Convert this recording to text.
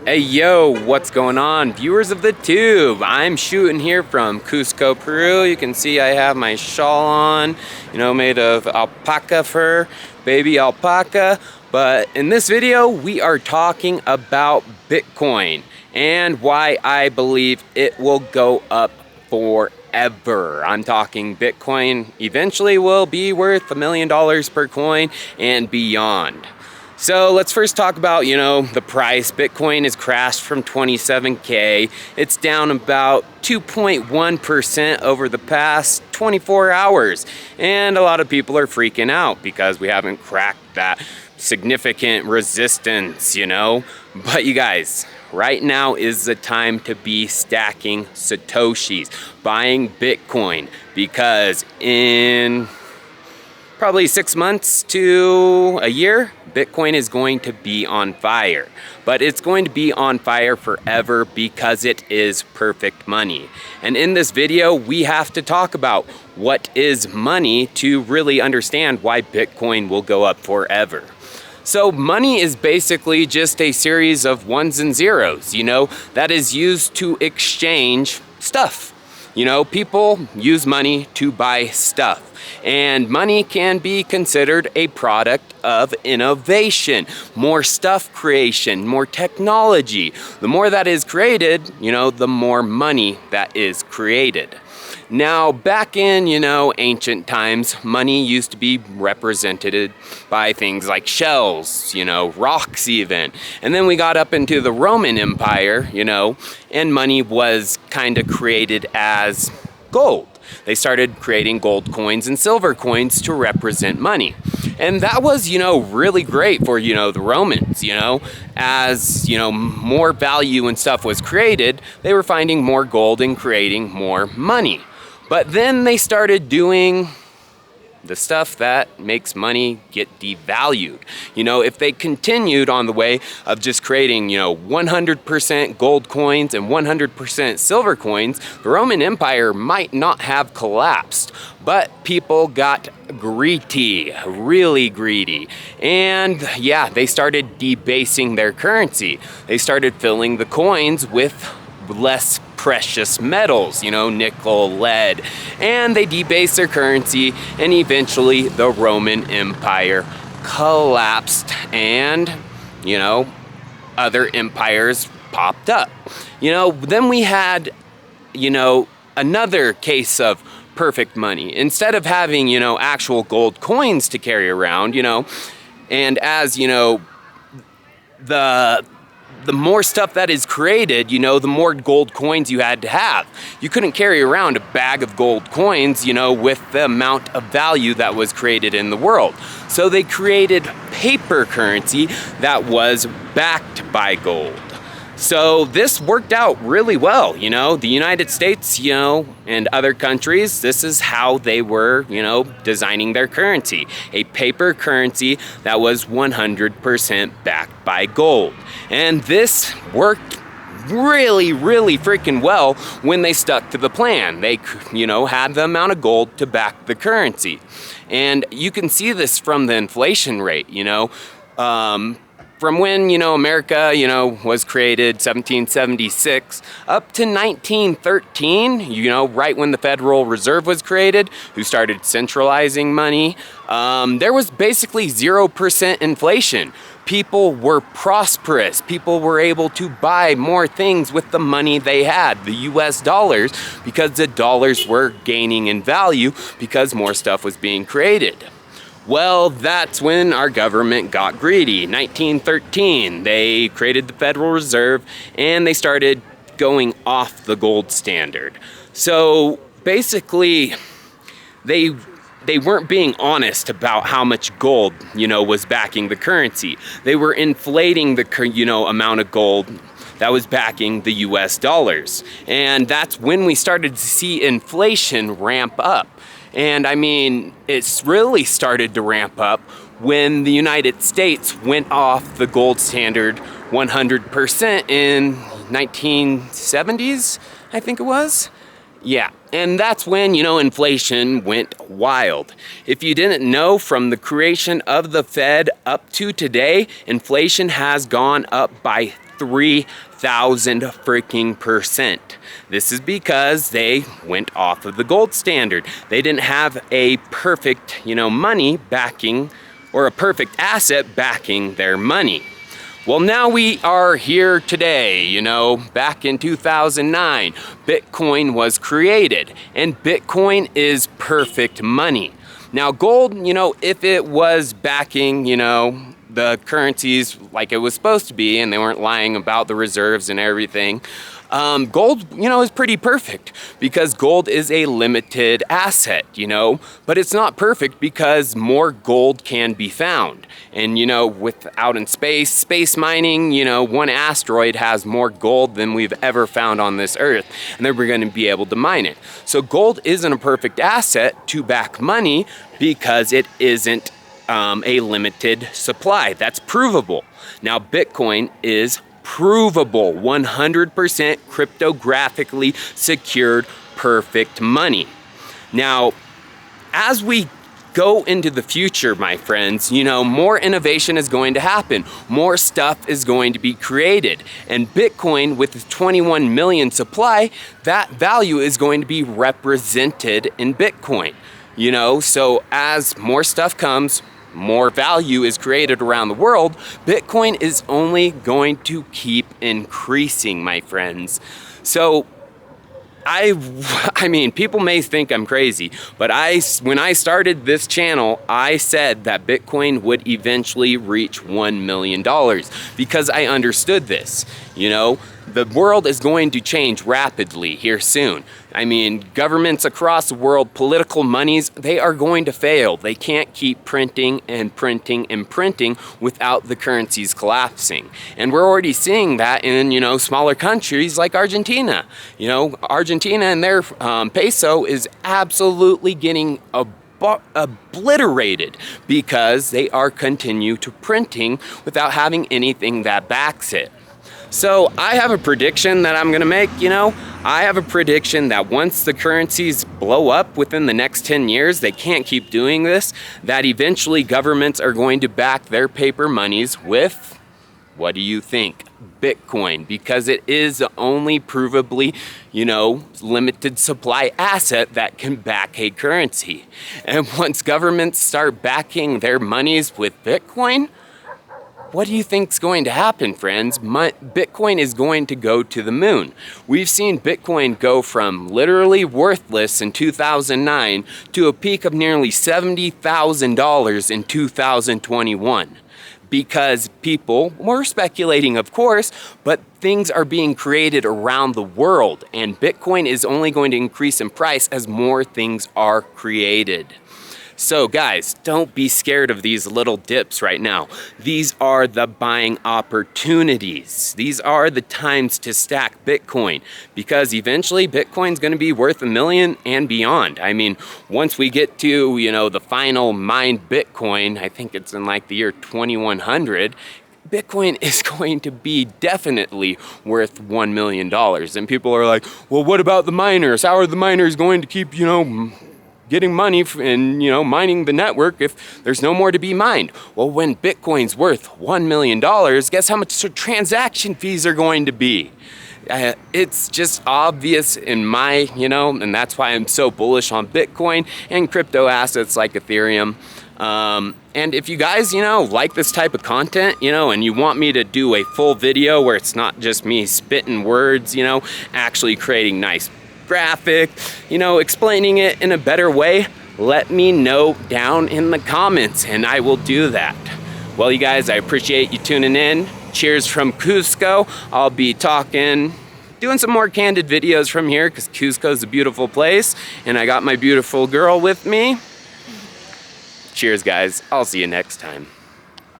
Hey yo, what's going on, viewers of the tube? I'm shooting here from Cusco, Peru. You can see I have my shawl on, made of alpaca fur, baby alpaca. But in this video, we are talking about Bitcoin and why I believe it will go up forever. I'm talking Bitcoin eventually will be worth $1 million per coin and beyond. So let's first talk about, the price. Bitcoin has crashed from 27K. It's down about 2.1% over the past 24 hours. And a lot of people are freaking out because we haven't cracked that significant resistance, But you guys, right now is the time to be stacking Satoshis, buying Bitcoin, because in probably 6 months to a year, Bitcoin is going to be on fire. But it's going to be on fire forever because it is perfect money. And in this video, we have to talk about what is money to really understand why Bitcoin will go up forever. So money is basically just a series of ones and zeros, that is used to exchange stuff. People use money to buy stuff. And money can be considered a product of innovation, more stuff creation, more technology. The more that is created, the more money that is created. Now, back in, ancient times, money used to be represented by things like shells, rocks even. And then we got up into the Roman Empire, and money was kind of created as gold. They started creating gold coins and silver coins to represent money. And that was, really great for, the Romans, as, more value and stuff was created, they were finding more gold and creating more money. But then they started doing the stuff that makes money get devalued. If they continued on the way of just creating, 100% gold coins and 100% silver coins, the Roman Empire might not have collapsed. But people got greedy, really greedy. And yeah, they started debasing their currency. They started filling the coins with less precious metals, nickel, lead, and they debased their currency, and eventually the Roman Empire collapsed, and, other empires popped up. Then we had, another case of perfect money. Instead of having, actual gold coins to carry around, and as, the more stuff that is created, the more gold coins you had to have. You couldn't carry around a bag of gold coins, with the amount of value that was created in the world. So they created paper currency that was backed by gold. So this worked out really well, the United States, and other countries, this is how they were, designing their currency. A paper currency that was 100% backed by gold. And this worked really, really freaking well when they stuck to the plan. They, had the amount of gold to back the currency. And you can see this from the inflation rate, from when, America, was created, 1776, up to 1913, right when the Federal Reserve was created, who started centralizing money, there was basically 0% inflation. People were prosperous. People were able to buy more things with the money they had, the US dollars, because the dollars were gaining in value because more stuff was being created. Well, that's when our government got greedy. 1913, they created the Federal Reserve and they started going off the gold standard. So basically, they weren't being honest about how much gold, was backing the currency. They were inflating the, amount of gold that was backing the US dollars. And that's when we started to see inflation ramp up. And I mean, it's really started to ramp up when the United States went off the gold standard 100% in 1970s, I think it was. Yeah, and that's when, inflation went wild. If you didn't know, from the creation of the Fed up to today, inflation has gone up by 3,000 freaking percent. This is because they went off of the gold standard. They didn't have a perfect, money backing, or a perfect asset backing their money. Well, now we are here today, back in 2009, Bitcoin was created, and Bitcoin is perfect money. Now, gold, if it was backing, the currencies like it was supposed to be, and they weren't lying about the reserves and everything, gold, is pretty perfect because gold is a limited asset, but it's not perfect because more gold can be found. And, with out in space mining, one asteroid has more gold than we've ever found on this earth, and then we're going to be able to mine it. So gold isn't a perfect asset to back money because it isn't a limited supply. That's provable. Now, Bitcoin is provable, 100% cryptographically secured, perfect money. Now, as we go into the future, my friends, more innovation is going to happen. More stuff is going to be created. And Bitcoin, with its 21 million supply, that value is going to be represented in Bitcoin. So as more stuff comes, more value is created around the world, Bitcoin is only going to keep increasing, my friends. So I mean, people may think I'm crazy, but when I started this channel, I said that Bitcoin would eventually reach $1 million because I understood this. The world is going to change rapidly here soon. I mean, governments across the world, political monies, they are going to fail. They can't keep printing and printing and printing without the currencies collapsing. And we're already seeing that in, smaller countries like Argentina. Argentina and their peso is absolutely getting obliterated because they are continue to printing without having anything that backs it. So I have a prediction that I'm going to make, I have a prediction that once the currencies blow up within the next 10 years, they can't keep doing this, that eventually governments are going to back their paper monies with, what do you think? Bitcoin, because it is the only provably, limited supply asset that can back a currency. And once governments start backing their monies with Bitcoin, what do you think's going to happen, friends? Bitcoin is going to go to the moon. We've seen Bitcoin go from literally worthless in 2009 to a peak of nearly $70,000 in 2021. Because people were speculating, of course, but things are being created around the world, and Bitcoin is only going to increase in price as more things are created. So guys, don't be scared of these little dips right now. These are the buying opportunities. These are the times to stack Bitcoin, because eventually Bitcoin's going to be worth $1 million and beyond. I mean, once we get to, the final mined Bitcoin, I think it's in like the year 2100, Bitcoin is going to be definitely worth $1 million. And people are like, well, what about the miners? How are the miners going to keep, getting money and, mining the network if there's no more to be mined? Well, when Bitcoin's worth $1 million, guess how much transaction fees are going to be? It's just obvious in my, and that's why I'm so bullish on Bitcoin and crypto assets like Ethereum. And if you guys, like this type of content, and you want me to do a full video where it's not just me spitting words, actually creating nice graphic, explaining it in a better way, let me know down in the comments and I will do that. Well, you guys, I appreciate you tuning in. Cheers from Cusco. I'll be doing some more candid videos from here because Cusco is a beautiful place and I got my beautiful girl with me. Cheers, guys. I'll see you next time.